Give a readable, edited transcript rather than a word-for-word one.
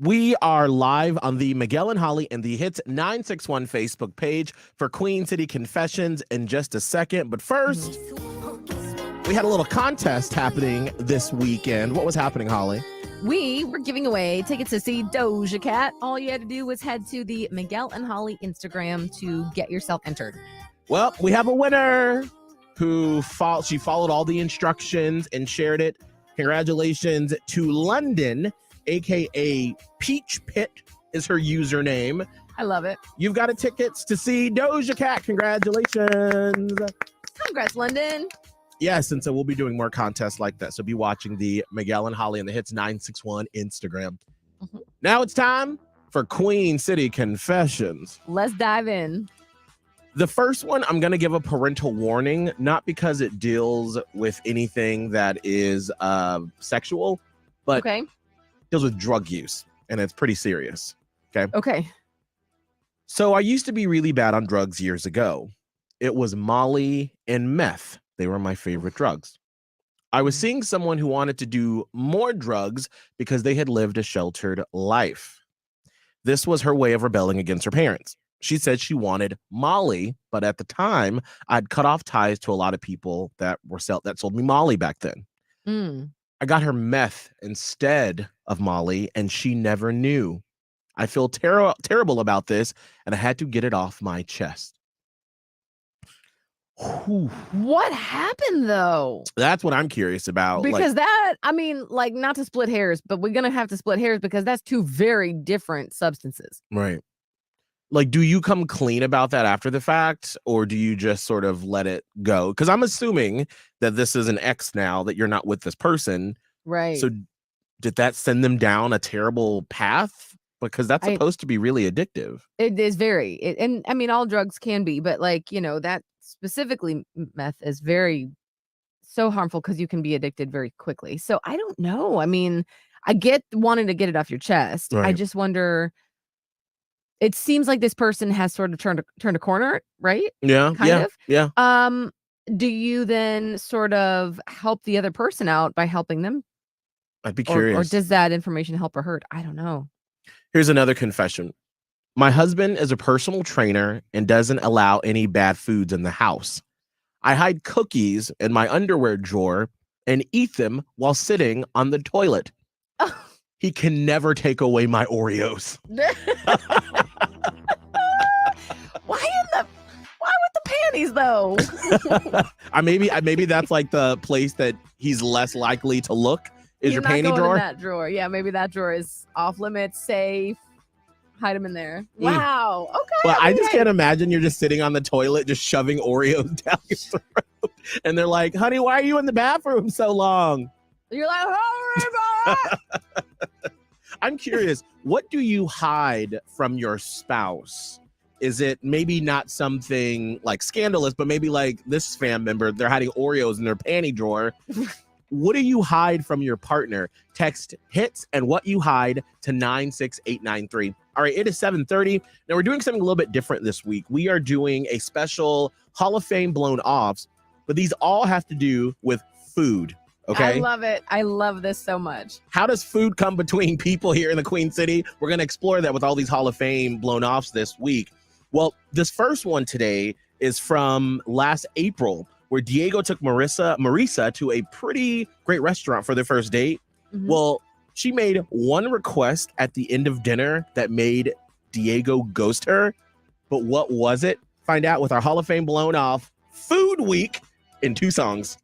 We are live on the Miguel and Holly and the Hits 961 Facebook page for Queen City Confessions in just a second. But first, we had a little contest happening this weekend. What was happening, Holly? We were giving away tickets to see Doja Cat. All you had to do was head to the Miguel and Holly Instagram to get yourself entered. Well, we have a winner who she followed all the instructions and shared it. Congratulations to London, aka Peach Pit is her username. I love it. You've got tickets to see Doja Cat. Congratulations. Congrats, London. Yes, and so we'll be doing more contests like that. So be watching the Miguel and Holly and the Hits 961 Instagram. Now it's time for Queen City Confessions. Let's dive in. The first one, I'm going to give a parental warning, not because it deals with anything that is sexual, but deals with drug use, and it's pretty serious. Okay. So I used to be really bad on drugs years ago. It was Molly and meth. They were my favorite drugs. I was seeing someone who wanted to do more drugs because they had lived a sheltered life. This was her way of rebelling against her parents. She said she wanted Molly, but at the time, I'd cut off ties to a lot of people that sold me Molly back then. I got her meth instead of Molly, and she never knew. I feel terrible about this, and I had to get it off my chest. What happened, though? That's what I'm curious about. Because not to split hairs, but we're going to have to split hairs because that's two very different substances. Right. Do you come clean about that after the fact, or do you just sort of let it go? Because I'm assuming that this is an ex now, that you're not with this person. Right. So did that send them down a terrible path? Because that's supposed to be really addictive. It is very. All drugs can be, but that specifically meth is so harmful because you can be addicted very quickly. So I don't know. I get wanting to get it off your chest. Right. I just wonder. It seems like this person has sort of turned a corner, right? Yeah. Kind of. Yeah. Do you then sort of help the other person out by helping them? I'd be curious. Or does that information help or hurt? I don't know. Here's another confession. My husband is a personal trainer and doesn't allow any bad foods in the house. I hide cookies in my underwear drawer and eat them while sitting on the toilet. He can never take away my Oreos. Why with the panties though? maybe that's like the place that he's less likely to look. Is your panty drawer? In that drawer. Yeah, maybe that drawer is off limits, safe. Hide them in there. Wow. Okay. Well, I just can't imagine you're just sitting on the toilet, just shoving Oreos down your throat. And they're like, honey, why are you in the bathroom so long? You're like, hurry. I'm curious, what do you hide from your spouse? Is it maybe not something like scandalous, but maybe like this fan member, they're hiding Oreos in their panty drawer. What do you hide from your partner? Text HITS and what you hide to 96893. All right, it is 7:30. Now we're doing something a little bit different this week. We are doing a special Hall of Fame blown offs, but these all have to do with food. Okay. I love it. I love this so much. How does food come between people here in the Queen City? We're going to explore that with all these Hall of Fame blown offs this week. Well, this first one today is from last April, where Diego took Marisa to a pretty great restaurant for their first date. Well, she made one request at the end of dinner that made Diego ghost her. But what was it? Find out with our Hall of Fame blown off Food Week in 2 songs.